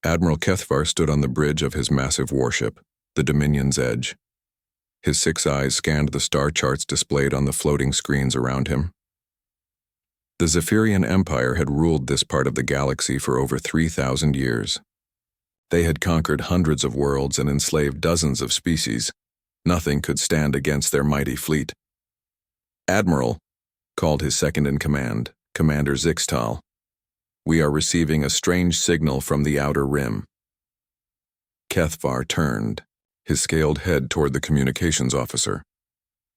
Admiral Kethvar stood on the bridge of his massive warship, the Dominion's Edge. His 6 eyes scanned the star charts displayed on the floating screens around him. The Zephyrian Empire had ruled this part of the galaxy for over 3,000 years. They had conquered hundreds of worlds and enslaved dozens of species. Nothing could stand against their mighty fleet. "Admiral," called his second-in-command, Commander Zixtal, "we are receiving a strange signal from the Outer Rim." Kethvar turned, his scaled head toward the communications officer.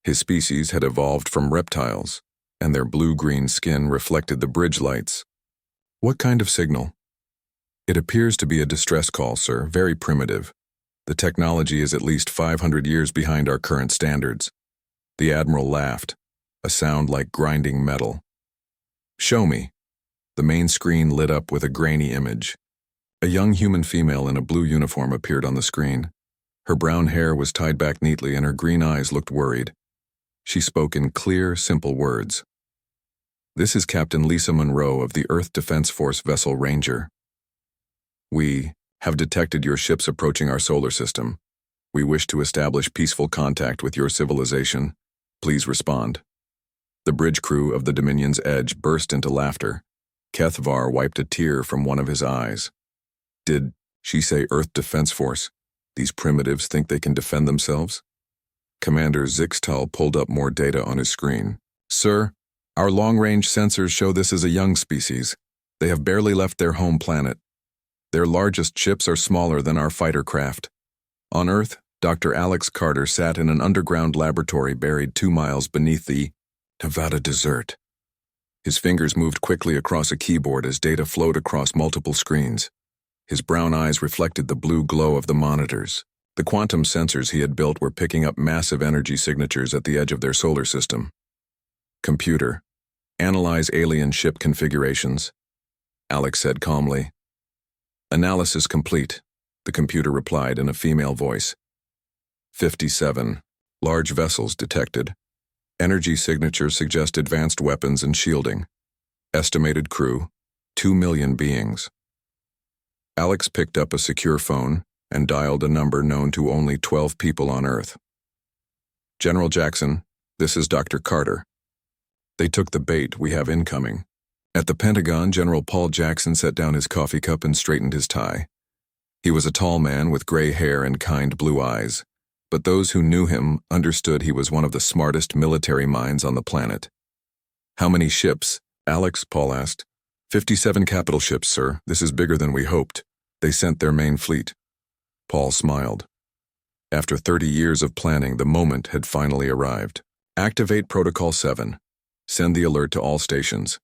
His species had evolved from reptiles, and their blue-green skin reflected the bridge lights. "What kind of signal?" "It appears to be a distress call, sir, very primitive. The technology is at least 500 years behind our current standards." The Admiral laughed, a sound like grinding metal. "Show me." The main screen lit up with a grainy image. A young human female in a blue uniform appeared on the screen. Her brown hair was tied back neatly and her green eyes looked worried. She spoke in clear, simple words. "This is Captain Lisa Monroe of the Earth Defense Force vessel Ranger. We have detected your ships approaching our solar system. We wish to establish peaceful contact with your civilization. Please respond." The bridge crew of the Dominion's Edge burst into laughter. Kethvar wiped a tear from one of his eyes. "Did she say Earth Defense Force? These primitives think they can defend themselves?" Commander Zixtal pulled up more data on his screen. "Sir, our long-range sensors show this is a young species. They have barely left their home planet. Their largest ships are smaller than our fighter craft. On Earth, Dr. Alex Carter sat in an underground laboratory buried 2 miles beneath the Nevada desert." His fingers moved quickly across a keyboard as data flowed across multiple screens. His brown eyes reflected the blue glow of the monitors. The quantum sensors he had built were picking up massive energy signatures at the edge of their solar system. "Computer, analyze alien ship configurations," Alex said calmly. "Analysis complete," the computer replied in a female voice. 57. Large vessels detected. Energy signatures suggest advanced weapons and shielding. Estimated crew, 2 million beings. Alex picked up a secure phone and dialed a number known to only 12 people on Earth. "General Jackson, this is Dr. Carter." "They took the bait, we have incoming." At the Pentagon, General Paul Jackson set down his coffee cup and straightened his tie. He was a tall man with gray hair and kind blue eyes, but those who knew him understood he was one of the smartest military minds on the planet. "How many ships?" Paul asked. 57 capital ships, sir. This is bigger than we hoped. They sent their main fleet." Paul smiled. After 30 years of planning, the moment had finally arrived. "Activate Protocol 7. Send the alert to all stations."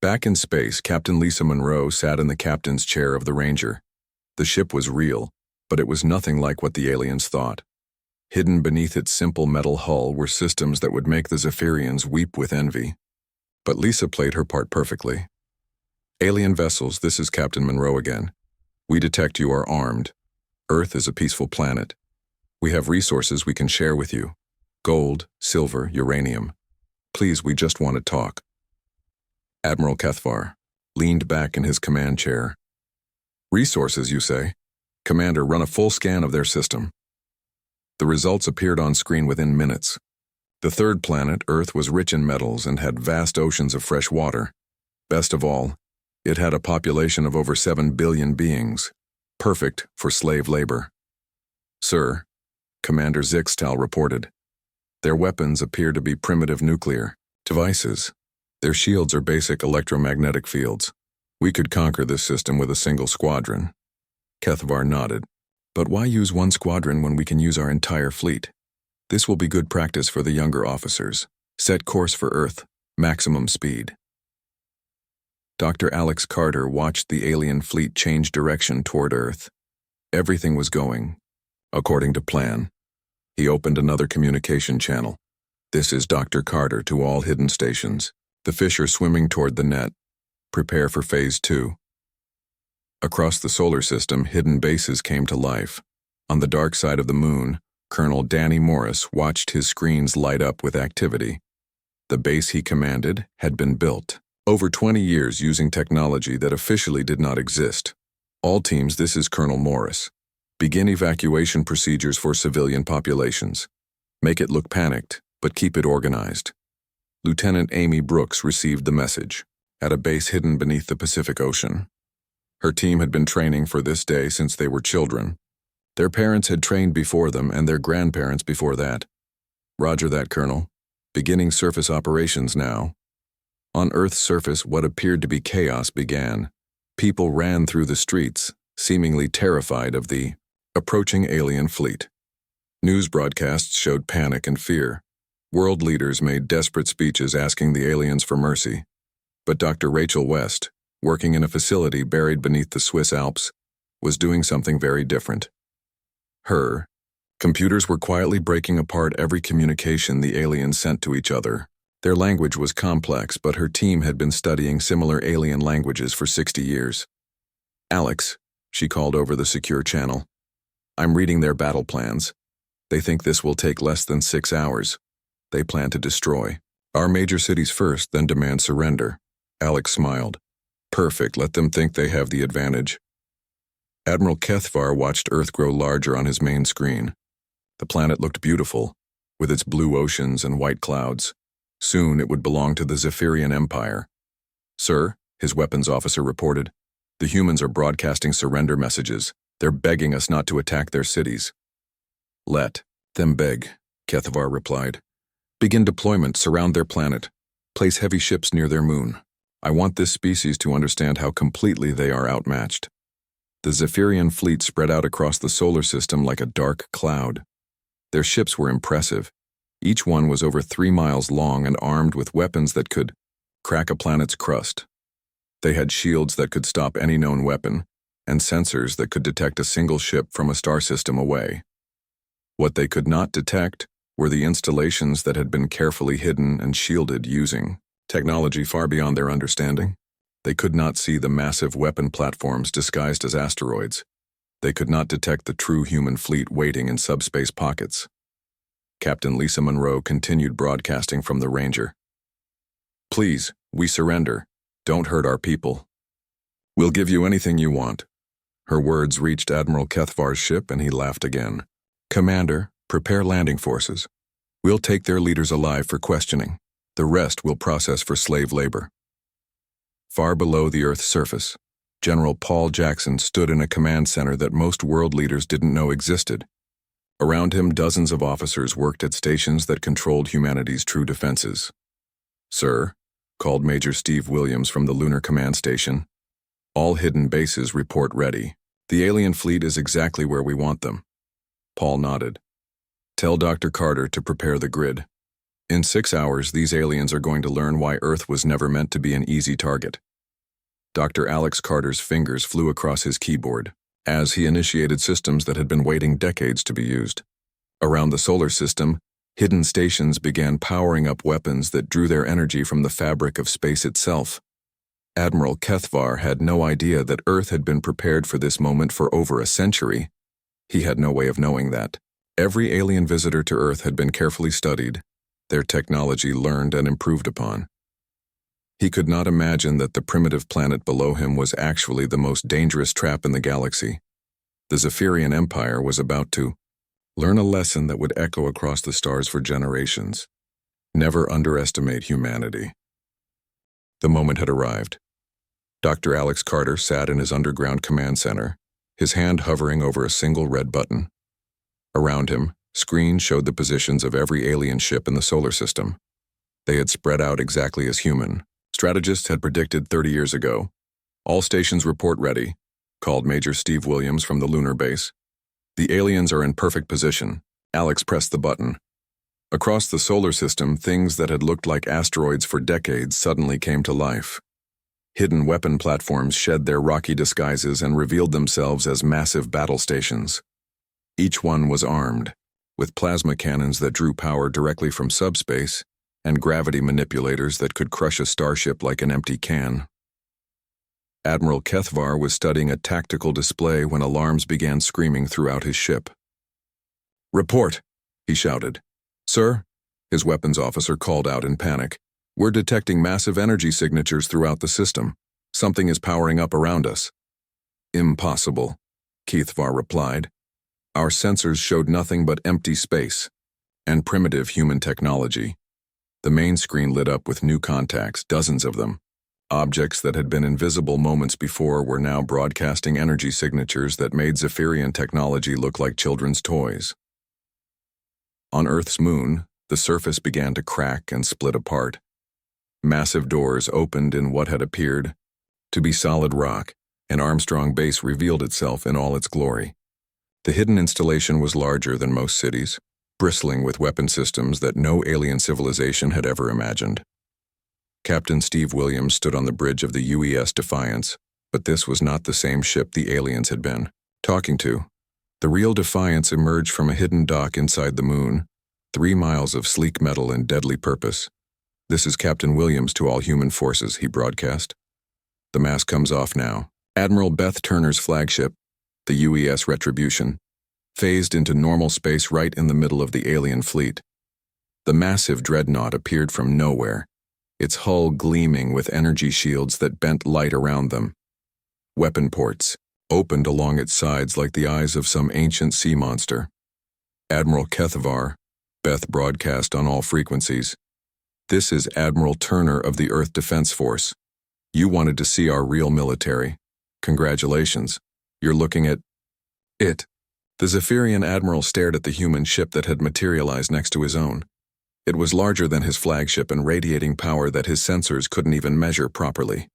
Back in space, Captain Lisa Monroe sat in the captain's chair of the Ranger. The ship was real, but it was nothing like what the aliens thought. Hidden beneath its simple metal hull were systems that would make the Zephyrians weep with envy. But Lisa played her part perfectly. "Alien vessels, this is Captain Monroe again. We detect you are armed. Earth is a peaceful planet. We have resources we can share with you. Gold, silver, uranium. Please, we just want to talk." Admiral Kethvar leaned back in his command chair. "Resources, you say? Commander, run a full scan of their system." The results appeared on screen within minutes. The third planet, Earth, was rich in metals and had vast oceans of fresh water. Best of all, it had a population of over 7 billion beings, perfect for slave labor. "Sir," Commander Zixtal reported, "their weapons appear to be primitive nuclear devices. Their shields are basic electromagnetic fields. We could conquer this system with a single squadron." Kethvar nodded. "But why use one squadron when we can use our entire fleet? This will be good practice for the younger officers. Set course for Earth, maximum speed." Dr. Alex Carter watched the alien fleet change direction toward Earth. Everything was going according to plan. He opened another communication channel. "This is Dr. Carter to all hidden stations. The fish are swimming toward the net. Prepare for Phase 2. Across the solar system, hidden bases came to life. On the dark side of the moon, Colonel Danny Morris watched his screens light up with activity. The base he commanded had been built over 20 years using technology that officially did not exist. All teams, this is Colonel Morris. Begin evacuation procedures for civilian populations. Make it look panicked, but keep it organized. Lieutenant Amy Brooks received the message, at a base hidden beneath the Pacific Ocean. Her team had been training for this day since they were children. Their parents had trained before them and their grandparents before that. Roger that, Colonel. Beginning surface operations now. On Earth's surface, what appeared to be chaos began. People ran through the streets, seemingly terrified of the approaching alien fleet. News broadcasts showed panic and fear. World leaders made desperate speeches asking the aliens for mercy. But Dr. Rachel West, working in a facility buried beneath the Swiss Alps, was doing something very different. Her computers were quietly breaking apart every communication the aliens sent to each other. Their language was complex, but her team had been studying similar alien languages for 60 years. Alex, she called over the secure channel. I'm reading their battle plans. They think this will take less than 6 hours. They plan to destroy our major cities first, then demand surrender. Alex smiled. Perfect, let them think they have the advantage. Admiral Kethvar watched Earth grow larger on his main screen. The planet looked beautiful, with its blue oceans and white clouds. Soon it would belong to the Zephyrian Empire. Sir, his weapons officer reported, the humans are broadcasting surrender messages. They're begging us not to attack their cities. Let them beg, Kethvar replied. Begin deployment, surround their planet. Place heavy ships near their moon. I want this species to understand how completely they are outmatched. The Zephyrian fleet spread out across the solar system like a dark cloud. Their ships were impressive. Each one was over 3 miles long and armed with weapons that could crack a planet's crust. They had shields that could stop any known weapon, and sensors that could detect a single ship from a star system away. What they could not detect were the installations that had been carefully hidden and shielded using technology far beyond their understanding. They could not see the massive weapon platforms disguised as asteroids. They could not detect the true human fleet waiting in subspace pockets. Captain Lisa Monroe continued broadcasting from the Ranger. Please, we surrender. Don't hurt our people. We'll give you anything you want. Her words reached Admiral Kethvar's ship and he laughed again. Commander, prepare landing forces. We'll take their leaders alive for questioning. The rest we'll process for slave labor. Far below the Earth's surface, General Paul Jackson stood in a command center that most world leaders didn't know existed. Around him, dozens of officers worked at stations that controlled humanity's true defenses. Sir, called Major Steve Williams from the Lunar Command Station. All hidden bases report ready. The alien fleet is exactly where we want them. Paul nodded. Tell Dr. Carter to prepare the grid. In 6 hours, these aliens are going to learn why Earth was never meant to be an easy target. Dr. Alex Carter's fingers flew across his keyboard as he initiated systems that had been waiting decades to be used. Around the solar system, hidden stations began powering up weapons that drew their energy from the fabric of space itself. Admiral Kethvar had no idea that Earth had been prepared for this moment for over a century. He had no way of knowing that. Every alien visitor to Earth had been carefully studied, their technology learned and improved upon. He could not imagine that the primitive planet below him was actually the most dangerous trap in the galaxy. The Zephyrian Empire was about to learn a lesson that would echo across the stars for generations. Never underestimate humanity. The moment had arrived. Dr. Alex Carter sat in his underground command center, his hand hovering over a single red button. Around him, screens showed the positions of every alien ship in the solar system. They had spread out exactly as human. Strategists had predicted 30 years ago. All stations report ready, called Major Steve Williams from the lunar base. The aliens are in perfect position. Alex pressed the button. Across the solar system, things that had looked like asteroids for decades suddenly came to life. Hidden weapon platforms shed their rocky disguises and revealed themselves as massive battle stations. Each one was armed, with plasma cannons that drew power directly from subspace and gravity manipulators that could crush a starship like an empty can. Admiral Kethvar was studying a tactical display when alarms began screaming throughout his ship. "Report," he shouted. "Sir," his weapons officer called out in panic, "we're detecting massive energy signatures throughout the system. Something is powering up around us." Impossible, Keithvar replied. Our sensors showed nothing but empty space and primitive human technology. The main screen lit up with new contacts, dozens of them. Objects that had been invisible moments before were now broadcasting energy signatures that made Zephyrian technology look like children's toys. On Earth's moon, the surface began to crack and split apart. Massive doors opened in what had appeared to be solid rock, and Armstrong Base revealed itself in all its glory. The hidden installation was larger than most cities, bristling with weapon systems that no alien civilization had ever imagined. Captain Steve Williams stood on the bridge of the UES Defiance, but this was not the same ship the aliens had been talking to. The real Defiance emerged from a hidden dock inside the moon, 3 miles of sleek metal and deadly purpose. This is Captain Williams to all human forces, he broadcast. The mask comes off now. Admiral Beth Turner's flagship, the UES Retribution, phased into normal space right in the middle of the alien fleet. The massive dreadnought appeared from nowhere, its hull gleaming with energy shields that bent light around them. Weapon ports opened along its sides like the eyes of some ancient sea monster. Admiral Keithvar, Beth broadcast on all frequencies. This is Admiral Turner of the Earth Defense Force. You wanted to see our real military. Congratulations. You're looking at it. The Zephyrian admiral stared at the human ship that had materialized next to his own. It was larger than his flagship and radiating power that his sensors couldn't even measure properly.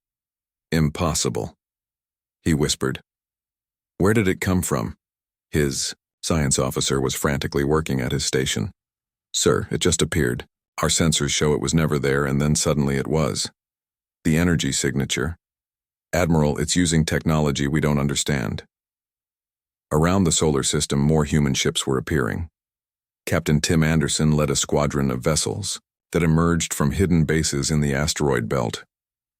Impossible, he whispered. Where did it come from? His science officer was frantically working at his station. Sir, it just appeared. Our sensors show it was never there, and then suddenly it was. The energy signature. Admiral, it's using technology we don't understand. Around the solar system, more human ships were appearing. Captain Tim Anderson led a squadron of vessels that emerged from hidden bases in the asteroid belt.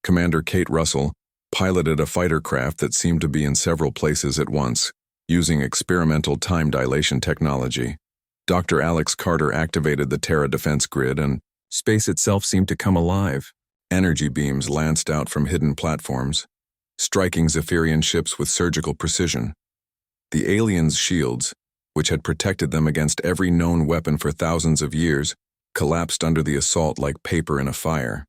Commander Kate Russell piloted a fighter craft that seemed to be in several places at once, using experimental time dilation technology. Dr. Alex Carter activated the Terra defense grid, and space itself seemed to come alive. Energy beams lanced out from hidden platforms, striking Zephyrian ships with surgical precision. The aliens' shields, which had protected them against every known weapon for thousands of years, collapsed under the assault like paper in a fire.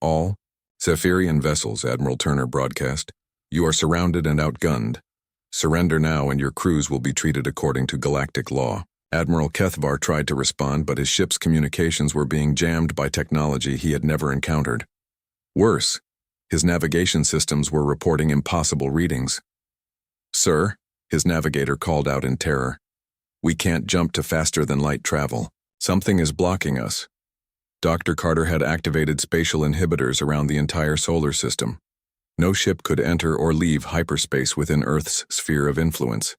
All Zephyrian vessels, Admiral Turner broadcast. You are surrounded and outgunned. Surrender now and your crews will be treated according to galactic law. Admiral Keithvar tried to respond, but his ship's communications were being jammed by technology he had never encountered. Worse, his navigation systems were reporting impossible readings. Sir, his navigator called out in terror. We can't jump to faster-than-light travel. Something is blocking us. Dr. Carter had activated spatial inhibitors around the entire solar system. No ship could enter or leave hyperspace within Earth's sphere of influence.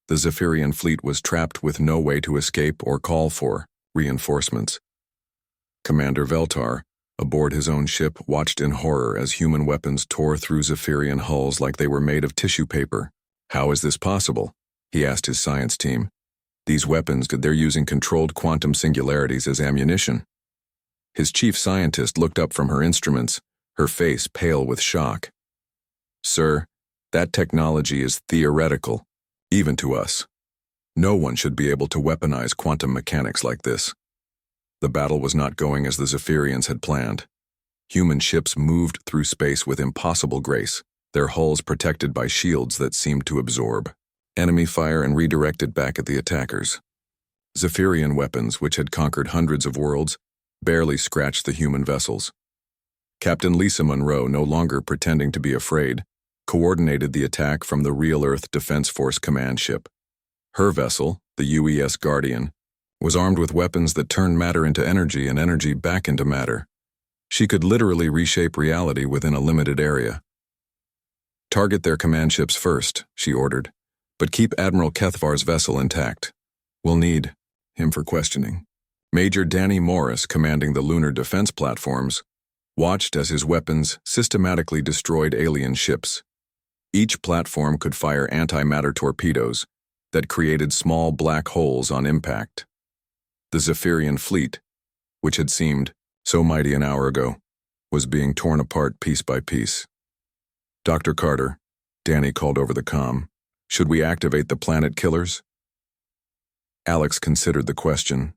The Zephyrian fleet was trapped with no way to escape or call for reinforcements. Commander Veltar, aboard his own ship, watched in horror as human weapons tore through Zephyrian hulls like they were made of tissue paper. How is this possible? He asked his science team. These weapons, they're using controlled quantum singularities as ammunition. His chief scientist looked up from her instruments, her face pale with shock. Sir, that technology is theoretical, even to us. No one should be able to weaponize quantum mechanics like this. The battle was not going as the Zephyrians had planned. Human ships moved through space with impossible grace, their hulls protected by shields that seemed to absorb enemy fire and redirected back at the attackers. Zephyrian weapons, which had conquered hundreds of worlds, barely scratched the human vessels. Captain Lisa Monroe, no longer pretending to be afraid, coordinated the attack from the Real Earth Defense Force command ship. Her vessel, the UES Guardian, was armed with weapons that turned matter into energy and energy back into matter. She could literally reshape reality within a limited area. Target their command ships first, she ordered, but keep Admiral Keithvar's vessel intact. We'll need him for questioning. Major Danny Morris, commanding the lunar defense platforms, watched as his weapons systematically destroyed alien ships. Each platform could fire antimatter torpedoes that created small black holes on impact. The Zephyrian fleet, which had seemed so mighty an hour ago, was being torn apart piece by piece. Dr. Carter, Danny called over the comm. "Should we activate the planet killers?" Alex considered the question.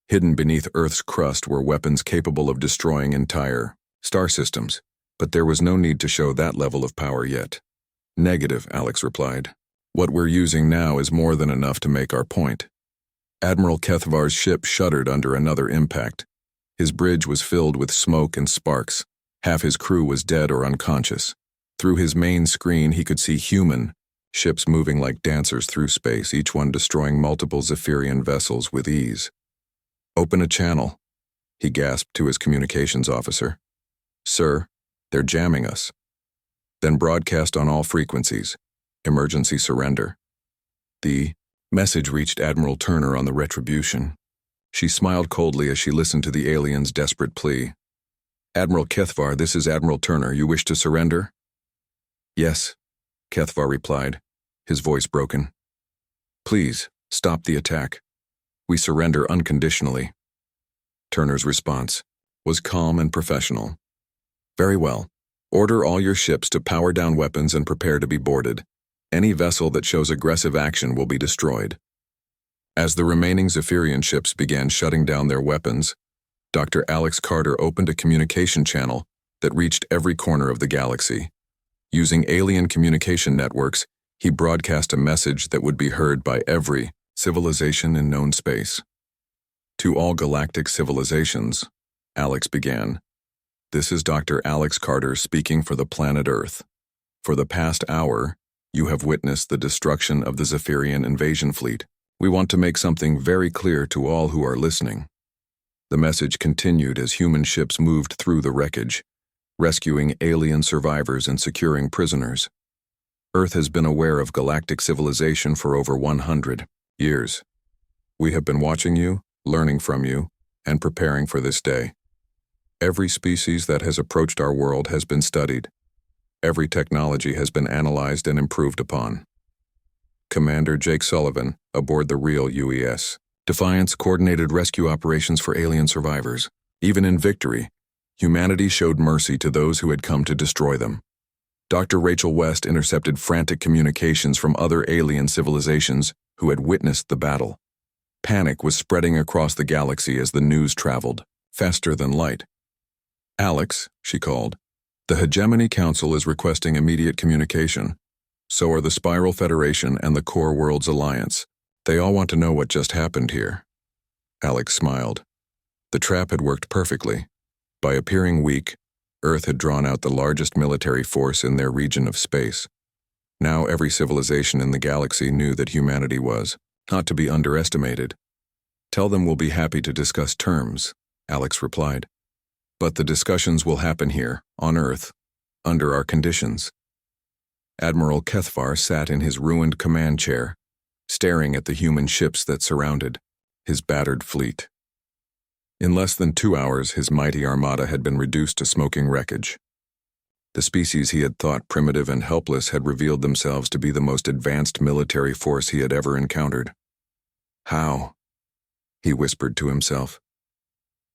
Hidden beneath Earth's crust were weapons capable of destroying entire star systems, but there was no need to show that level of power yet. "Negative," Alex replied. "What we're using now is more than enough to make our point." Admiral Kethvar's ship shuddered under another impact. His bridge was filled with smoke and sparks. Half his crew was dead or unconscious. Through his main screen, he could see human ships moving like dancers through space, each one destroying multiple Zephyrian vessels with ease. "Open a channel," he gasped to his communications officer. "Sir, they're jamming us." "Then broadcast on all frequencies. Emergency surrender." The message reached Admiral Turner on the Retribution. She smiled coldly as she listened to the alien's desperate plea. "Admiral Kethvar, this is Admiral Turner. You wish to surrender?" "Yes," Kethvar replied, his voice broken. "Please, stop the attack. We surrender unconditionally." Turner's response was calm and professional. "Very well. Order all your ships to power down weapons and prepare to be boarded. Any vessel that shows aggressive action will be destroyed." As the remaining Zephyrian ships began shutting down their weapons, Dr. Alex Carter opened a communication channel that reached every corner of the galaxy. Using alien communication networks, he broadcast a message that would be heard by every civilization in known space. "To all galactic civilizations," Alex began, "this is Dr. Alex Carter speaking for the planet Earth. For the past hour, you have witnessed the destruction of the Zephyrian invasion fleet. We want to make something very clear to all who are listening." The message continued as human ships moved through the wreckage, rescuing alien survivors and securing prisoners. Earth has been aware of galactic civilization for over 100 years. We have been watching you, learning from you, and preparing for this day. Every species that has approached our world has been studied. Every technology has been analyzed and improved upon. Commander Jake Sullivan, aboard the real UES. Defiance coordinated rescue operations for alien survivors. Even in victory, humanity showed mercy to those who had come to destroy them. Dr. Rachel West intercepted frantic communications from other alien civilizations who had witnessed the battle. Panic was spreading across the galaxy as the news traveled, faster than light. "Alex," she called, "the Hegemony Council is requesting immediate communication. So are the Spiral Federation and the Core Worlds Alliance. They all want to know what just happened here." Alex smiled. The trap had worked perfectly. By appearing weak, Earth had drawn out the largest military force in their region of space. Now every civilization in the galaxy knew that humanity was not to be underestimated. "Tell them we'll be happy to discuss terms," Alex replied. "But the discussions will happen here, on Earth, under our conditions." Admiral Kethvar sat in his ruined command chair, staring at the human ships that surrounded his battered fleet. In less than 2 hours, his mighty armada had been reduced to smoking wreckage. The species he had thought primitive and helpless had revealed themselves to be the most advanced military force he had ever encountered. "How?" he whispered to himself.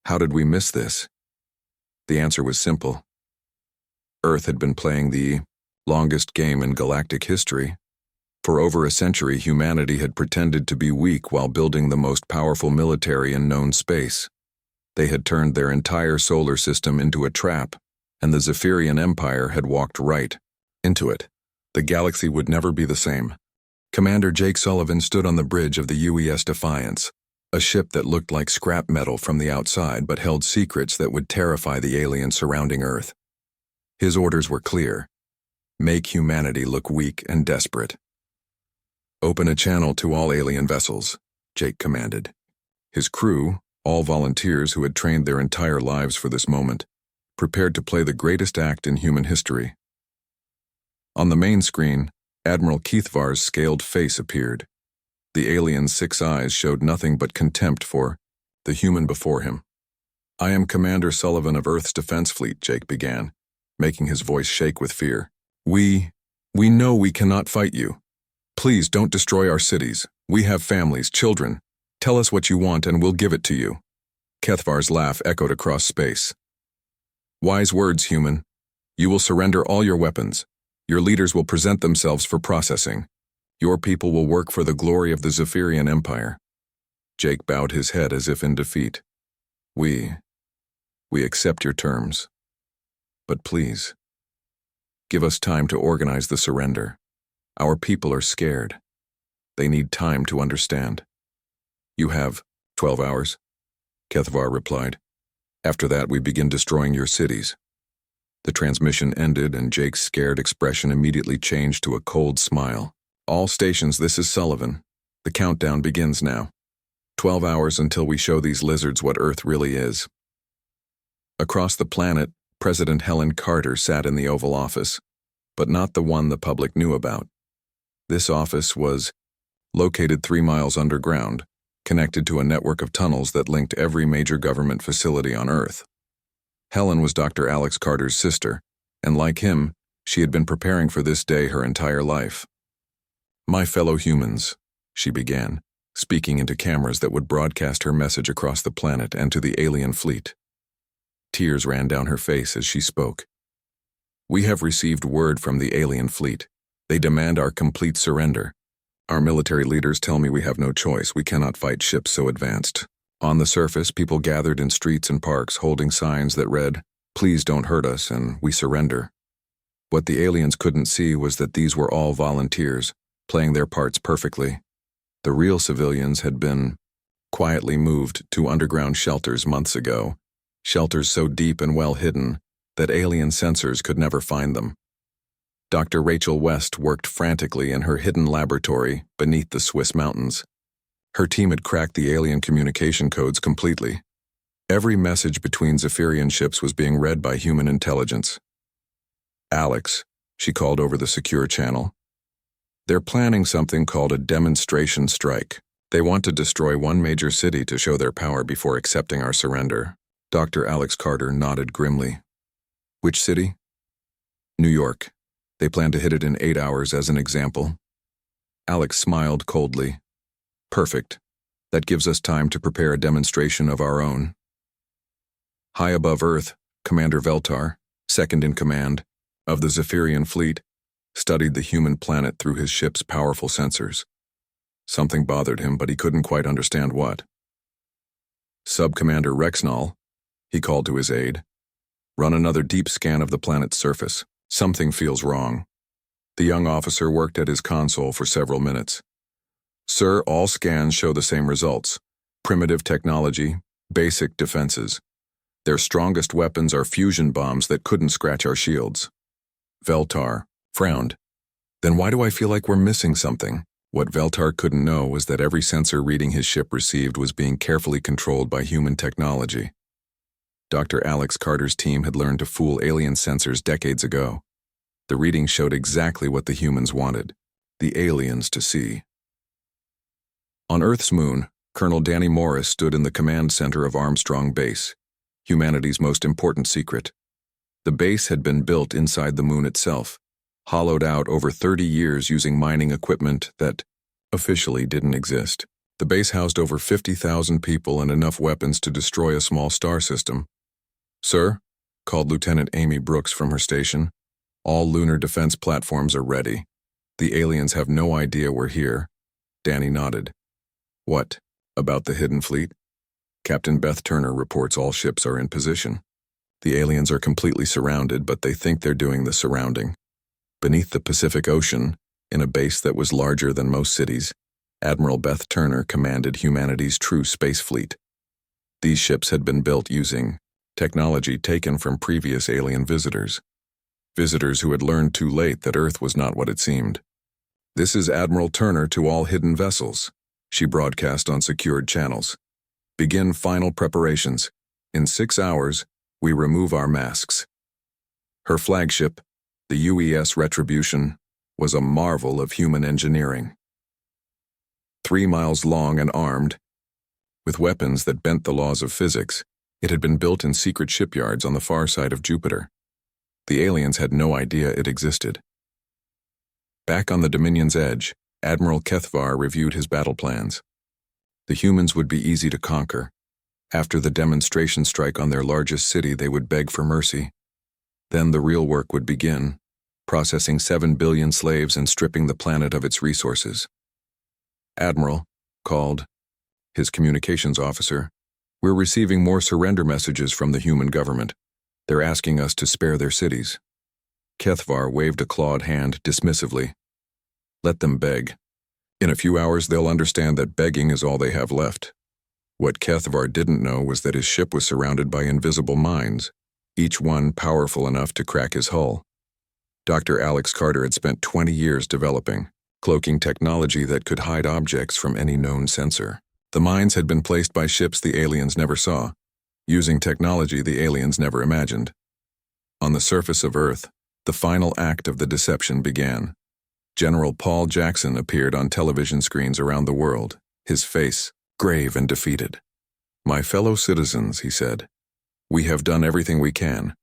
"How did we miss this?" The answer was simple. Earth had been playing the longest game in galactic history. For over a century, humanity had pretended to be weak while building the most powerful military in known space. They had turned their entire solar system into a trap, and the Zephyrian Empire had walked right into it. The galaxy would never be the same. Commander Jake Sullivan stood on the bridge of the UES Defiance, a ship that looked like scrap metal from the outside but held secrets that would terrify the aliens surrounding Earth. His orders were clear. Make humanity look weak and desperate. "Open a channel to all alien vessels," Jake commanded. His crew, all volunteers who had trained their entire lives for this moment, prepared to play the greatest act in human history. On the main screen, Admiral Kethvar's scaled face appeared. The alien's 6 eyes showed nothing but contempt for the human before him. "I am Commander Sullivan of Earth's Defense Fleet," Jake began, making his voice shake with fear. We know we cannot fight you. Please don't destroy our cities. We have families, children. Tell us what you want and we'll give it to you." Kethvar's laugh echoed across space. "Wise words, human. You will surrender all your weapons. Your leaders will present themselves for processing. Your people will work for the glory of the Zephyrian Empire." Jake bowed his head as if in defeat. We accept your terms. But please, give us time to organize the surrender. Our people are scared. They need time to understand." "You have 12 hours, Kethvar replied. "After that, we begin destroying your cities." The transmission ended, and Jake's scared expression immediately changed to a cold smile. "All stations, this is Sullivan. The countdown begins now. 12 hours until we show these lizards what Earth really is." Across the planet, President Helen Carter sat in the Oval Office, but not the one the public knew about. This office was located 3 miles underground, connected to a network of tunnels that linked every major government facility on Earth. Helen was Dr. Alex Carter's sister, and like him, she had been preparing for this day her entire life. "My fellow humans," she began, speaking into cameras that would broadcast her message across the planet and to the alien fleet. Tears ran down her face as she spoke. "We have received word from the alien fleet. They demand our complete surrender. Our military leaders tell me we have no choice. We cannot fight ships so advanced." On the surface, people gathered in streets and parks holding signs that read, "Please don't hurt us," and "We surrender." What the aliens couldn't see was that these were all volunteers, playing their parts perfectly. The real civilians had been quietly moved to underground shelters months ago, shelters so deep and well hidden that alien sensors could never find them. Dr. Rachel West worked frantically in her hidden laboratory beneath the Swiss mountains. Her team had cracked the alien communication codes completely. Every message between Zephyrian ships was being read by human intelligence. "Alex," she called over the secure channel. "They're planning something called a demonstration strike. They want to destroy one major city to show their power before accepting our surrender." Dr. Alex Carter nodded grimly. "Which city?" "New York. They plan to hit it in 8 hours as an example." Alex smiled coldly. "Perfect. That gives us time to prepare a demonstration of our own." High above Earth, Commander Veltar, second in command of the Zephyrian fleet, studied the human planet through his ship's powerful sensors. Something bothered him, but he couldn't quite understand what. "Sub-Commander Rexnall," he called to his aide, "run another deep scan of the planet's surface. Something feels wrong." The young officer worked at his console for several minutes. "Sir, all scans show the same results. Primitive technology, basic defenses. Their strongest weapons are fusion bombs that couldn't scratch our shields." Veltar frowned. "Then why do I feel like we're missing something?" What Veltar couldn't know was that every sensor reading his ship received was being carefully controlled by human technology. Dr. Alex Carter's team had learned to fool alien sensors decades ago. The readings showed exactly what the humans wanted, the aliens to see. On Earth's moon, Colonel Danny Morris stood in the command center of Armstrong Base, humanity's most important secret. The base had been built inside the moon itself, hollowed out over 30 years using mining equipment that officially didn't exist. The base housed over 50,000 people and enough weapons to destroy a small star system. "Sir," called Lieutenant Amy Brooks from her station, "all lunar defense platforms are ready. The aliens have no idea we're here." Danny nodded. "What about the hidden fleet?" "Captain Beth Turner reports all ships are in position. The aliens are completely surrounded, but they think they're doing the surrounding." Beneath the Pacific Ocean, in a base that was larger than most cities, Admiral Beth Turner commanded humanity's true space fleet. These ships had been built using technology taken from previous alien visitors. Visitors who had learned too late that Earth was not what it seemed. "This is Admiral Turner to all hidden vessels," she broadcast on secured channels. "Begin final preparations. In 6 hours, we remove our masks." Her flagship, the UES Retribution, was a marvel of human engineering. 3 miles long and armed, with weapons that bent the laws of physics, it had been built in secret shipyards on the far side of Jupiter. The aliens had no idea it existed. Back on the Dominion's edge, Admiral Kethvar reviewed his battle plans. The humans would be easy to conquer. After the demonstration strike on their largest city, they would beg for mercy. Then the real work would begin. processing 7 billion slaves and stripping the planet of its resources. Admiral, called his communications officer, we're receiving more surrender messages from the human government. They're asking us to spare their cities. Kethvar waved a clawed hand dismissively. Let them beg. In a few hours they'll understand that begging is all they have left. What Kethvar didn't know was that his ship was surrounded by invisible mines, each one powerful enough to crack his hull. Dr. Alex Carter had spent 20 years developing, cloaking technology that could hide objects from any known sensor. The mines had been placed by ships the aliens never saw, using technology the aliens never imagined. On the surface of Earth, the final act of the deception began. General Paul Jackson appeared on television screens around the world, his face grave and defeated. My fellow citizens, he said, we have done everything we can,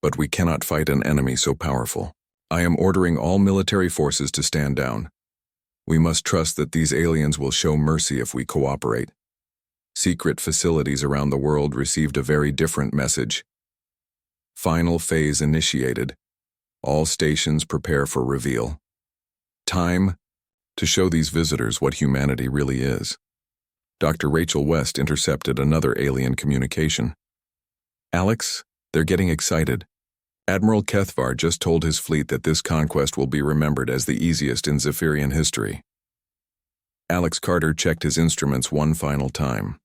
but we cannot fight an enemy so powerful. I am ordering all military forces to stand down. We must trust that these aliens will show mercy if we cooperate. Secret facilities around the world received a very different message. Final phase initiated. All stations prepare for reveal. Time to show these visitors what humanity really is. Dr. Rachel West intercepted another alien communication. Alex, they're getting excited. Admiral Kethvar just told his fleet that this conquest will be remembered as the easiest in Zephyrian history. Alex Carter checked his instruments one final time.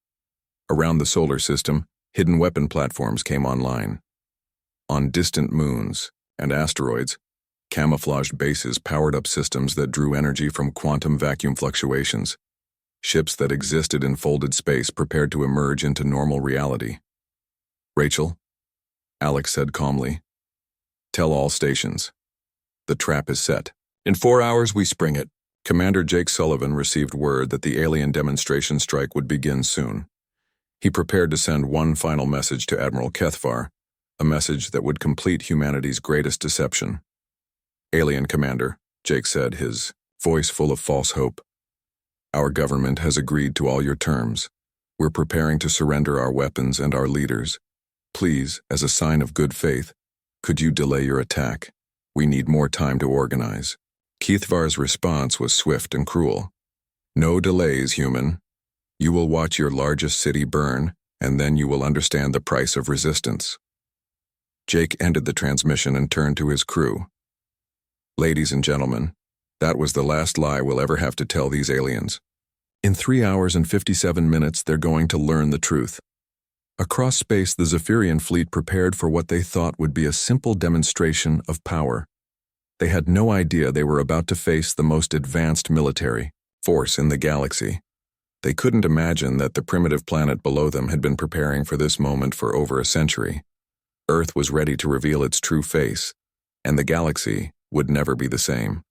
Around the solar system, hidden weapon platforms came online. On distant moons and asteroids, camouflaged bases powered up systems that drew energy from quantum vacuum fluctuations. Ships that existed in folded space prepared to emerge into normal reality. Rachel, Alex said calmly, tell all stations. The trap is set. In 4 hours we spring it. Commander Jake Sullivan received word that the alien demonstration strike would begin soon. He prepared to send one final message to Admiral Kethvar, a message that would complete humanity's greatest deception. Alien Commander, Jake said, his voice full of false hope. Our government has agreed to all your terms. We're preparing to surrender our weapons and our leaders. Please, as a sign of good faith, could you delay your attack? We need more time to organize. Kethvar's response was swift and cruel. No delays, human. You will watch your largest city burn, and then you will understand the price of resistance. Jake ended the transmission and turned to his crew. Ladies and gentlemen, that was the last lie we'll ever have to tell these aliens. In 3 hours and 57 minutes, they're going to learn the truth. Across space, the Zephyrian fleet prepared for what they thought would be a simple demonstration of power. They had no idea they were about to face the most advanced military force in the galaxy. They couldn't imagine that the primitive planet below them had been preparing for this moment for over a century. Earth was ready to reveal its true face, and the galaxy would never be the same.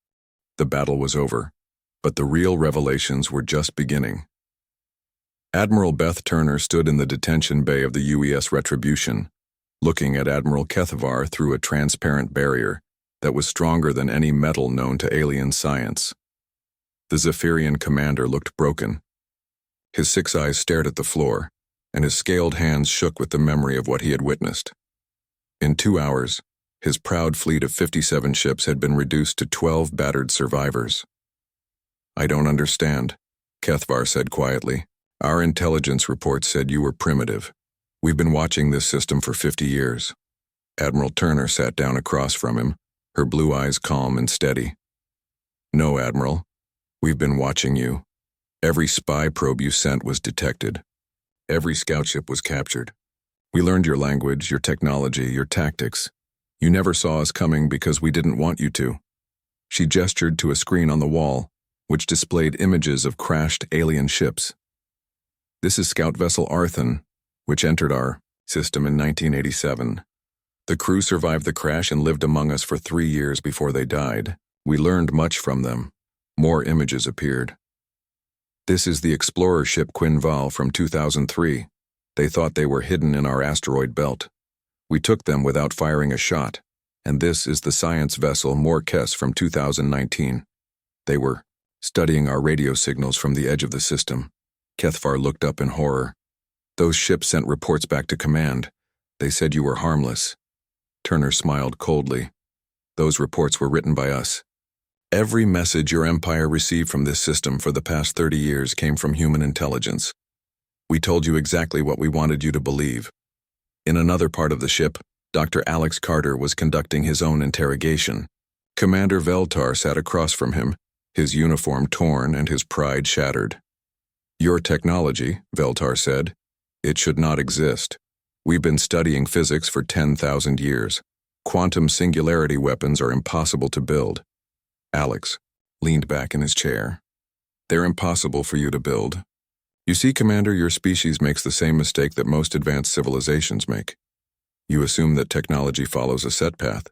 The battle was over, but the real revelations were just beginning. Admiral Beth Turner stood in the detention bay of the UES Retribution, looking at Admiral Kethvar through a transparent barrier that was stronger than any metal known to alien science. The Zephyrian commander looked broken. His 6 eyes stared at the floor, and his scaled hands shook with the memory of what he had witnessed. In 2 hours, his proud fleet of 57 ships had been reduced to 12 battered survivors. I don't understand, Kethvar said quietly. Our intelligence report said you were primitive. We've been watching this system for 50 years. Admiral Turner sat down across from him, her blue eyes calm and steady. No, Admiral. We've been watching you. Every spy probe you sent was detected. Every scout ship was captured. We learned your language, your technology, your tactics. You never saw us coming because we didn't want you to. She gestured to a screen on the wall, which displayed images of crashed alien ships. This is Scout Vessel Arthon, which entered our system in 1987. The crew survived the crash and lived among us for 3 years before they died. We learned much from them. More images appeared. This is the explorer ship Quinval from 2003. They thought they were hidden in our asteroid belt. We took them without firing a shot. And this is the science vessel Morkes from 2019. They were studying our radio signals from the edge of the system. Kethvar looked up in horror. Those ships sent reports back to command. They said you were harmless. Turner smiled coldly. Those reports were written by us. Every message your empire received from this system for the past 30 years came from human intelligence. We told you exactly what we wanted you to believe. In another part of the ship, Dr. Alex Carter was conducting his own interrogation. Commander Veltar sat across from him, his uniform torn and his pride shattered. Your technology, Veltar said, it should not exist. We've been studying physics for 10,000 years. Quantum singularity weapons are impossible to build. Alex leaned back in his chair. They're impossible for you to build. You see, Commander, your species makes the same mistake that most advanced civilizations make. You assume that technology follows a set path.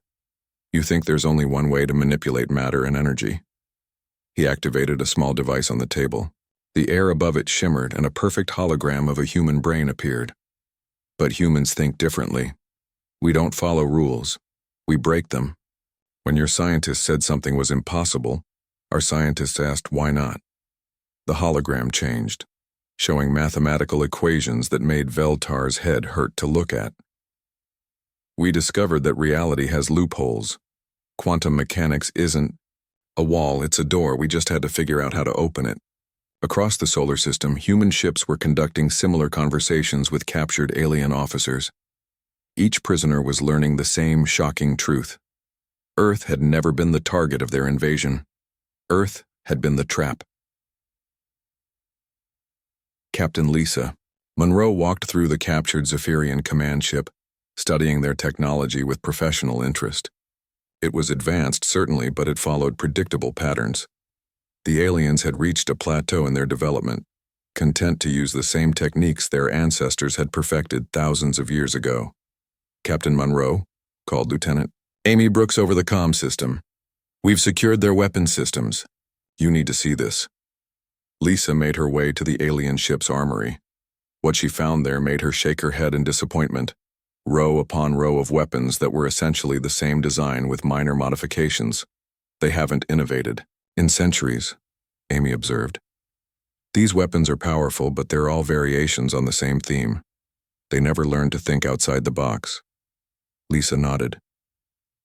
You think there's only one way to manipulate matter and energy. He activated a small device on the table. The air above it shimmered and a perfect hologram of a human brain appeared. But humans think differently. We don't follow rules. We break them. When your scientists said something was impossible, our scientists asked why not. The hologram changed, showing mathematical equations that made Veltar's head hurt to look at. We discovered that reality has loopholes. Quantum mechanics isn't a wall, it's a door. We just had to figure out how to open it. Across the solar system, human ships were conducting similar conversations with captured alien officers. Each prisoner was learning the same shocking truth. Earth had never been the target of their invasion. Earth had been the trap. Captain Lisa. Monroe walked through the captured Zephyrian command ship, studying their technology with professional interest. It was advanced, certainly, but it followed predictable patterns. The aliens had reached a plateau in their development, content to use the same techniques their ancestors had perfected thousands of years ago. Captain Monroe, called Lieutenant. Amy Brooks over the comm system. We've secured their weapon systems. You need to see this. Lisa made her way to the alien ship's armory. What she found there made her shake her head in disappointment. Row upon row of weapons that were essentially the same design with minor modifications. They haven't innovated in centuries, Amy observed. These weapons are powerful, but they're all variations on the same theme. They never learned to think outside the box. Lisa nodded.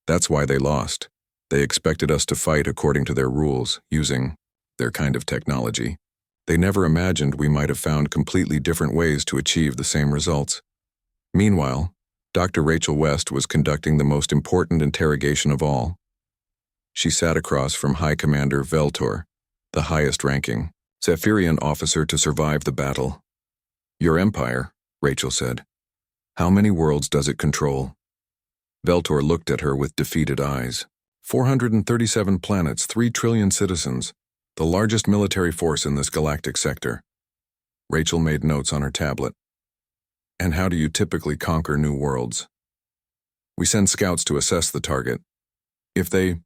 That's why they lost. They expected us to fight according to their rules, using their kind of technology. They never imagined we might have found completely different ways to achieve the same results. Meanwhile, Dr. Rachel West was conducting the most important interrogation of all. She sat across from High Commander Veltor, the highest-ranking Zephyrian officer to survive the battle. Your empire, Rachel said. How many worlds does it control? Veltor looked at her with defeated eyes. 437 planets, 3 trillion citizens, the largest military force in this galactic sector. Rachel made notes on her tablet. And how do you typically conquer new worlds? We send scouts to assess the target. If they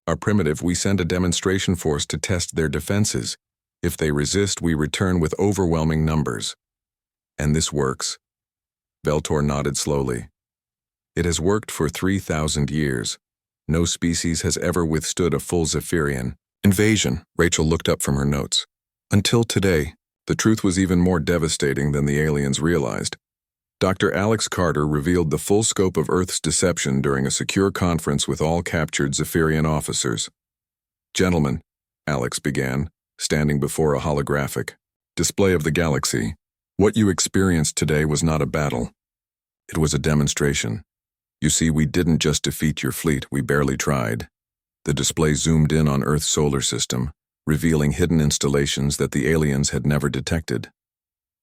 are primitive, we send a demonstration force to test their defenses. If they resist, we return with overwhelming numbers. And this works. Veltor nodded slowly. It has worked for 3,000 years. No species has ever withstood a full Zephyrian invasion. Rachel looked up from her notes. Until today, the truth was even more devastating than the aliens realized. Dr. Alex Carter revealed the full scope of Earth's deception during a secure conference with all captured Zephyrian officers. Gentlemen, Alex began, standing before a holographic display of the galaxy. What you experienced today was not a battle. It was a demonstration. You see, we didn't just defeat your fleet, we barely tried. The display zoomed in on Earth's solar system, revealing hidden installations that the aliens had never detected.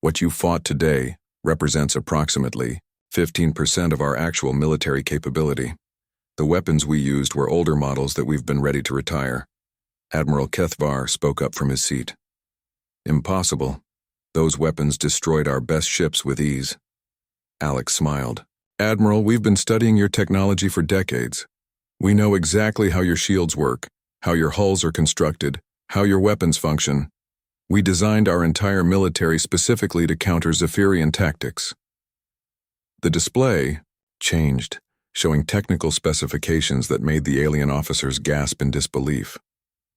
What you fought today represents approximately 15% of our actual military capability. The weapons we used were older models that we've been ready to retire. Admiral Kethvar spoke up from his seat. Impossible. Those weapons destroyed our best ships with ease. Alex smiled. Admiral, we've been studying your technology for decades. We know exactly how your shields work, how your hulls are constructed, how your weapons function. We designed our entire military specifically to counter Zephyrian tactics. The display changed, showing technical specifications that made the alien officers gasp in disbelief.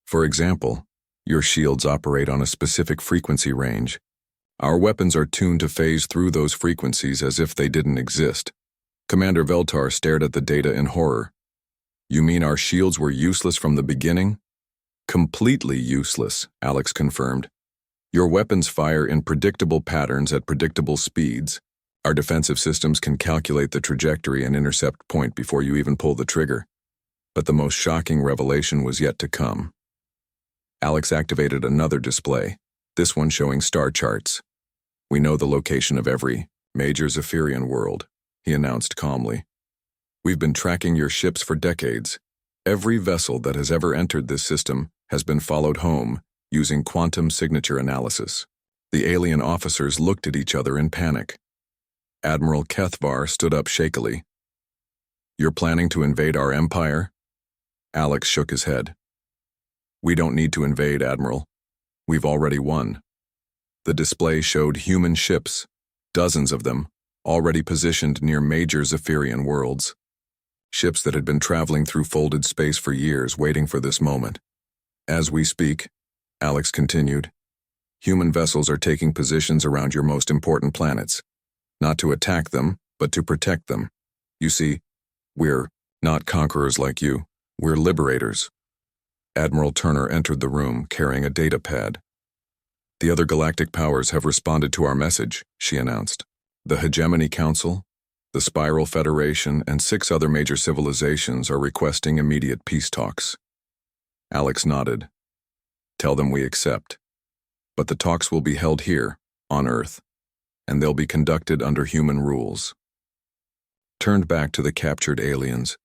For example, your shields operate on a specific frequency range. Our weapons are tuned to phase through those frequencies as if they didn't exist. Commander Veltar stared at the data in horror. You mean our shields were useless from the beginning? Completely useless, Alex confirmed. Your weapons fire in predictable patterns at predictable speeds. Our defensive systems can calculate the trajectory and intercept point before you even pull the trigger. But the most shocking revelation was yet to come. Alex activated another display, this one showing star charts. We know the location of every major Zephyrian world, he announced calmly. We've been tracking your ships for decades. Every vessel that has ever entered this system has been followed home using quantum signature analysis. The alien officers looked at each other in panic. Admiral Kethvar stood up shakily. You're planning to invade our empire? Alex shook his head. We don't need to invade, Admiral. We've already won. The display showed human ships, dozens of them, already positioned near major Zephyrian worlds. Ships that had been traveling through folded space for years, waiting for this moment. As we speak, Alex continued, human vessels are taking positions around your most important planets. Not to attack them, but to protect them. You see, we're not conquerors like you. We're liberators. Admiral Turner entered the room carrying a data pad. The other galactic powers have responded to our message, she announced. The Hegemony Council, the Spiral Federation, and 6 other major civilizations are requesting immediate peace talks. Alex nodded. Tell them we accept. But the talks will be held here, on Earth, and they'll be conducted under human rules. Turned back to the captured aliens.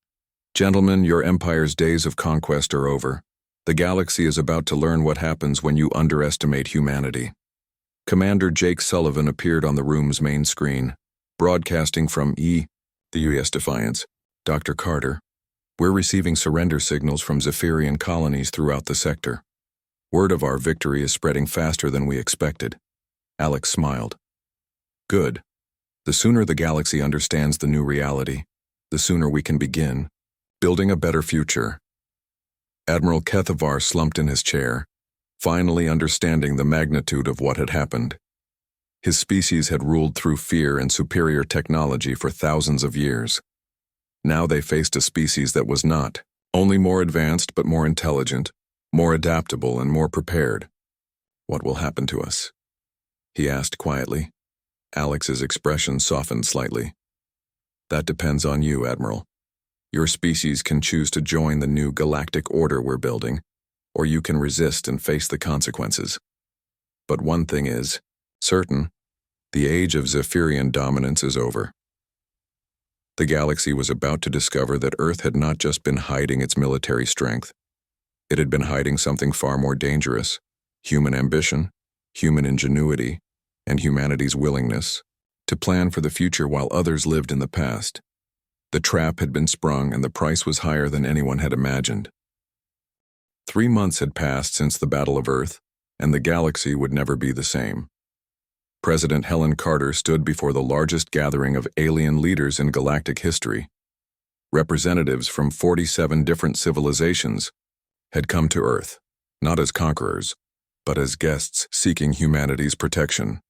Gentlemen, your empire's days of conquest are over. The galaxy is about to learn what happens when you underestimate humanity. Commander Jake Sullivan appeared on the room's main screen, broadcasting from the U.S. Defiance. Dr. Carter, we're receiving surrender signals from Zephyrian colonies throughout the sector. Word of our victory is spreading faster than we expected. Alex smiled. Good. The sooner the galaxy understands the new reality, the sooner we can begin building a better future. Admiral Kethavar slumped in his chair, finally understanding the magnitude of what had happened. His species had ruled through fear and superior technology for thousands of years. Now they faced a species that was not only more advanced but more intelligent, more adaptable, and more prepared. What will happen to us? He asked quietly. Alex's expression softened slightly. That depends on you, Admiral. Your species can choose to join the new galactic order we're building, or you can resist and face the consequences. But one thing is certain, the age of Zephyrian dominance is over. The galaxy was about to discover that Earth had not just been hiding its military strength. It had been hiding something far more dangerous: human ambition, human ingenuity, and humanity's willingness to plan for the future while others lived in the past. The trap had been sprung, and the price was higher than anyone had imagined. 3 months had passed since the Battle of Earth, and the galaxy would never be the same. President Helen Carter stood before the largest gathering of alien leaders in galactic history. Representatives from 47 different civilizations had come to Earth, not as conquerors, but as guests seeking humanity's protection.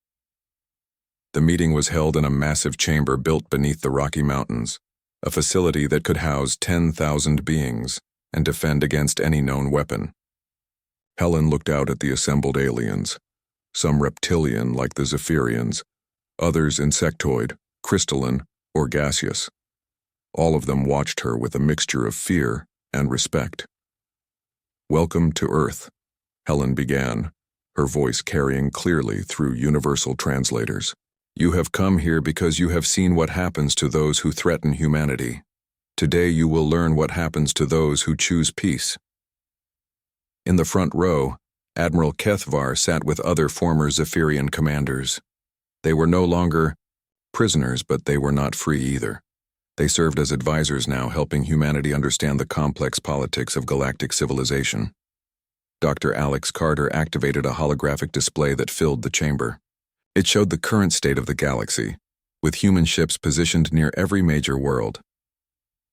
The meeting was held in a massive chamber built beneath the Rocky Mountains, a facility that could house 10,000 beings and defend against any known weapon. Helen looked out at the assembled aliens, some reptilian like the Zephyrians, others insectoid, crystalline, or gaseous. All of them watched her with a mixture of fear and respect. Welcome to Earth, Helen began, her voice carrying clearly through universal translators. You have come here because you have seen what happens to those who threaten humanity. Today you will learn what happens to those who choose peace. In the front row, Admiral Kethvar sat with other former Zephyrian commanders. They were no longer prisoners, but they were not free either. They served as advisors now, helping humanity understand the complex politics of galactic civilization. Dr. Alex Carter activated a holographic display that filled the chamber. It showed the current state of the galaxy, with human ships positioned near every major world.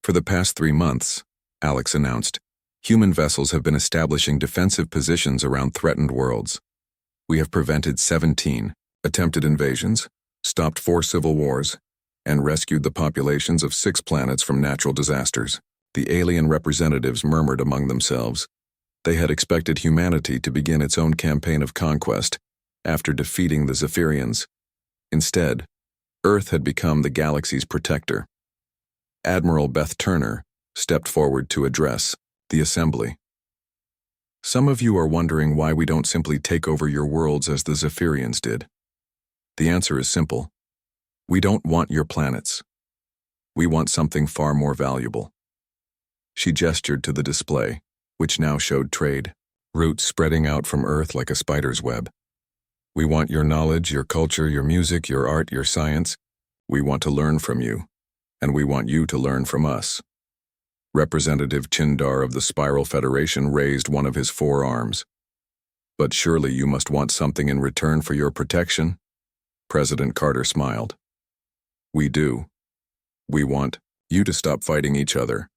For the past 3 months, Alex announced, human vessels have been establishing defensive positions around threatened worlds. We have prevented 17 attempted invasions, stopped 4 civil wars, and rescued the populations of 6 planets from natural disasters. The alien representatives murmured among themselves. They had expected humanity to begin its own campaign of conquest after defeating the Zephyrians. Instead, Earth had become the galaxy's protector. Admiral Beth Turner stepped forward to address the assembly. Some of you are wondering why we don't simply take over your worlds as the Zephyrians did. The answer is simple. We don't want your planets. We want something far more valuable. She gestured to the display, which now showed trade routes spreading out from Earth like a spider's web. We want your knowledge, your culture, your music, your art, your science. We want to learn from you, and we want you to learn from us. Representative Chindar of the Spiral Federation raised one of his forearms. But surely you must want something in return for your protection? President Carter smiled. We do. We want you to stop fighting each other.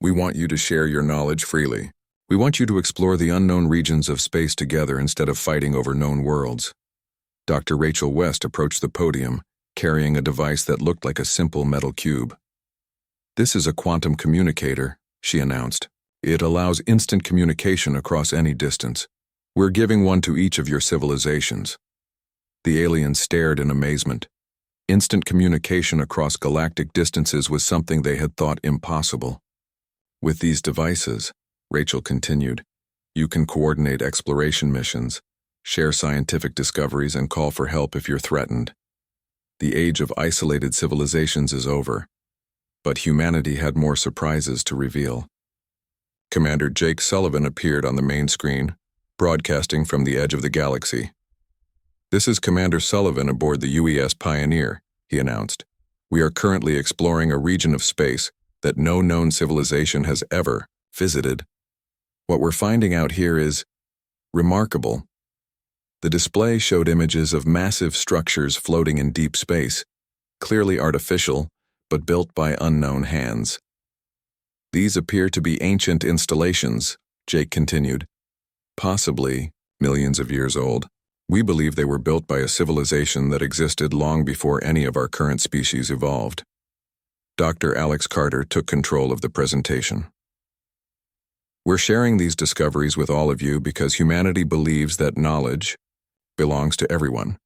We want you to share your knowledge freely. We want you to explore the unknown regions of space together instead of fighting over known worlds. Dr. Rachel West approached the podium, carrying a device that looked like a simple metal cube. This is a quantum communicator, she announced. It allows instant communication across any distance. We're giving one to each of your civilizations. The aliens stared in amazement. Instant communication across galactic distances was something they had thought impossible. With these devices, Rachel continued, you can coordinate exploration missions, share scientific discoveries, and call for help if you're threatened. The age of isolated civilizations is over, but humanity had more surprises to reveal. Commander Jake Sullivan appeared on the main screen, broadcasting from the edge of the galaxy. This is Commander Sullivan aboard the UES Pioneer, he announced. We are currently exploring a region of space that no known civilization has ever visited. What we're finding out here is remarkable. The display showed images of massive structures floating in deep space, clearly artificial, but built by unknown hands. These appear to be ancient installations, Jake continued. Possibly millions of years old. We believe they were built by a civilization that existed long before any of our current species evolved. Dr. Alex Carter took control of the presentation. We're sharing these discoveries with all of you because humanity believes that knowledge belongs to everyone,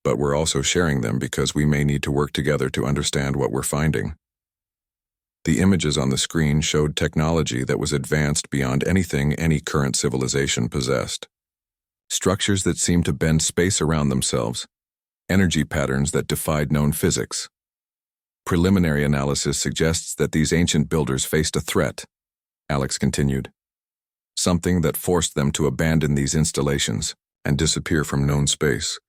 but we're also sharing them because we may need to work together to understand what we're finding. The images on the screen showed technology that was advanced beyond anything any current civilization possessed. Structures that seemed to bend space around themselves, energy patterns that defied known physics. Preliminary analysis suggests that these ancient builders faced a threat, Alex continued. Something that forced them to abandon these installations and disappear from known space.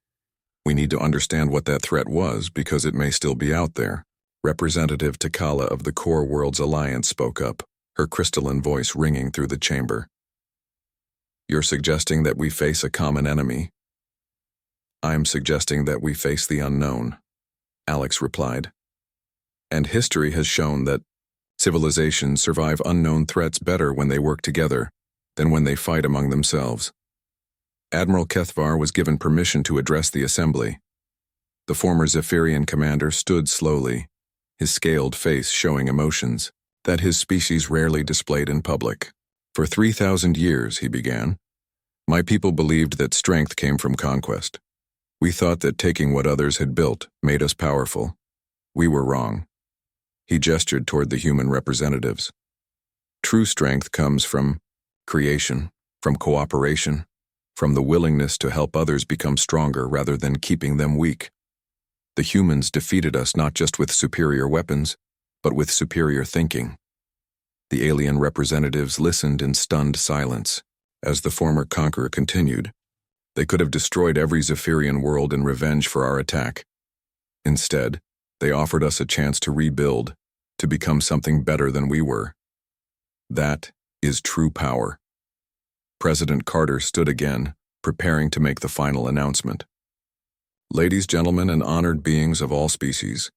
We need to understand what that threat was because it may still be out there. Representative Takala of the Core Worlds Alliance spoke up, her crystalline voice ringing through the chamber. You're suggesting that we face a common enemy? I'm suggesting that we face the unknown, Alex replied. And history has shown that civilizations survive unknown threats better when they work together than when they fight among themselves. Admiral Kethvar was given permission to address the assembly. The former Zephyrian commander stood slowly, his scaled face showing emotions that his species rarely displayed in public. For 3,000 years, he began, my people believed that strength came from conquest. We thought that taking what others had built made us powerful. We were wrong. He gestured toward the human representatives. True strength comes from creation, from cooperation, from the willingness to help others become stronger rather than keeping them weak. The humans defeated us not just with superior weapons, but with superior thinking. The alien representatives listened in stunned silence as the former conqueror continued. They could have destroyed every Zephyrian world in revenge for our attack. Instead, they offered us a chance to rebuild, to become something better than we were. That is true power. President Carter stood again, preparing to make the final announcement. Ladies, gentlemen, and honored beings of all species,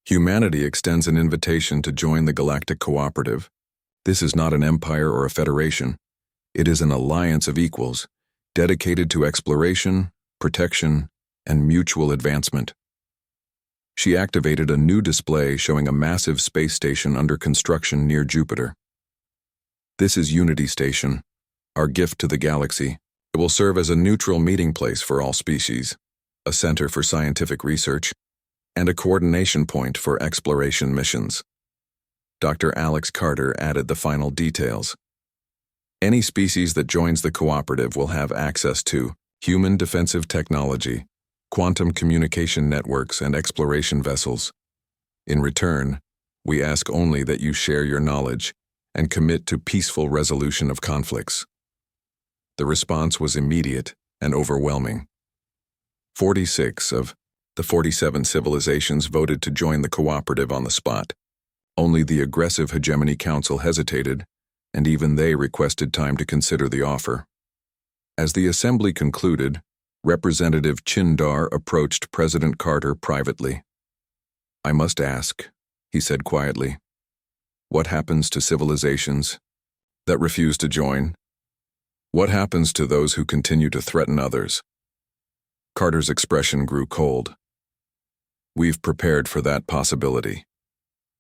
humanity extends an invitation to join the Galactic Cooperative. This is not an empire or a federation. It is an alliance of equals, dedicated to exploration, protection, and mutual advancement. She activated a new display showing a massive space station under construction near Jupiter. This is Unity Station, our gift to the galaxy. It will serve as a neutral meeting place for all species, a center for scientific research, and a coordination point for exploration missions. Dr. Alex Carter added the final details. Any species that joins the cooperative will have access to human defensive technology, quantum communication networks, and exploration vessels. In return, we ask only that you share your knowledge and commit to peaceful resolution of conflicts. The response was immediate and overwhelming. 46 of the 47 civilizations voted to join the cooperative on the spot. Only the aggressive Hegemony Council hesitated, and even they requested time to consider the offer. As the assembly concluded, Representative Chindar approached President Carter privately. "I must ask," he said quietly, "what happens to civilizations that refuse to join? What happens to those who continue to threaten others?" Carter's expression grew cold. "We've prepared for that possibility."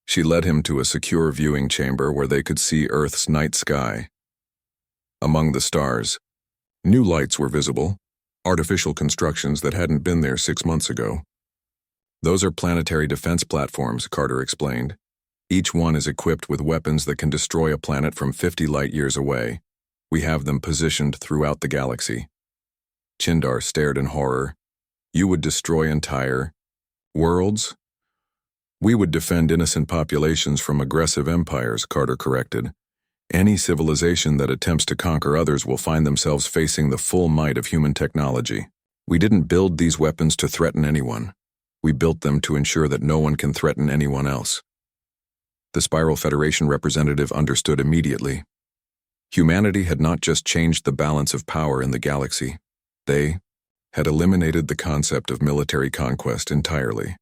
She led him to a secure viewing chamber where they could see Earth's night sky. Among the stars, new lights were visible, artificial constructions that hadn't been there 6 months ago. "Those are planetary defense platforms," Carter explained. "Each one is equipped with weapons that can destroy a planet from 50 light-years away. We have them positioned throughout the galaxy." Chindar stared in horror. "You would destroy entire worlds?" "We would defend innocent populations from aggressive empires," Carter corrected. "Any civilization that attempts to conquer others will find themselves facing the full might of human technology. We didn't build these weapons to threaten anyone. We built them to ensure that no one can threaten anyone else." The Spiral Federation representative understood immediately. Humanity had not just changed the balance of power in the galaxy. They had eliminated the concept of military conquest entirely.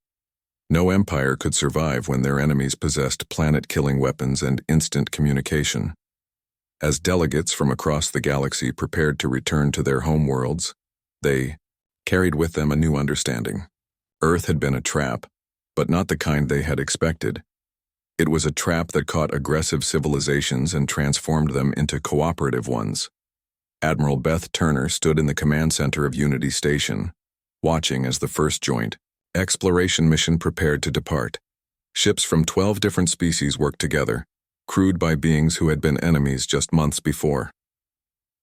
No empire could survive when their enemies possessed planet-killing weapons and instant communication. As delegates from across the galaxy prepared to return to their homeworlds, they carried with them a new understanding. Earth had been a trap, but not the kind they had expected. It was a trap that caught aggressive civilizations and transformed them into cooperative ones. Admiral Beth Turner stood in the command center of Unity Station, watching as the first joint exploration mission prepared to depart. Ships from 12 different species worked together, crewed by beings who had been enemies just months before.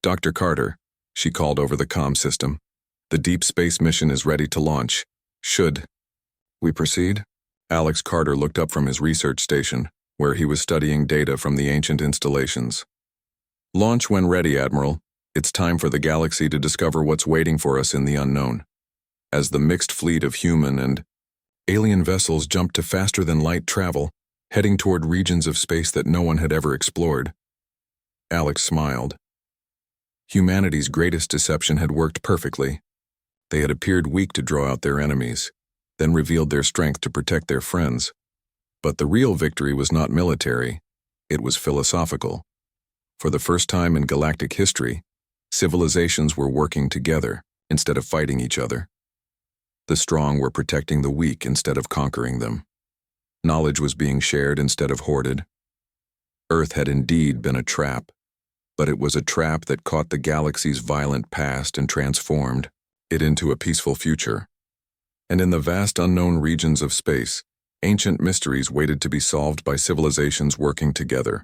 "Dr. Carter," she called over the comm system, "the deep space mission is ready to launch. Should we proceed?" Alex Carter looked up from his research station, where he was studying data from the ancient installations. "Launch when ready, Admiral. It's time for the galaxy to discover what's waiting for us in the unknown." As the mixed fleet of human and alien vessels jumped to faster-than-light travel, heading toward regions of space that no one had ever explored, Alex smiled. Humanity's greatest deception had worked perfectly. They had appeared weak to draw out their enemies, then revealed their strength to protect their friends. But the real victory was not military, it was philosophical. For the first time in galactic history, civilizations were working together instead of fighting each other. The strong were protecting the weak instead of conquering them. Knowledge was being shared instead of hoarded. Earth had indeed been a trap, but it was a trap that caught the galaxy's violent past and transformed it into a peaceful future. And in the vast unknown regions of space, ancient mysteries waited to be solved by civilizations working together.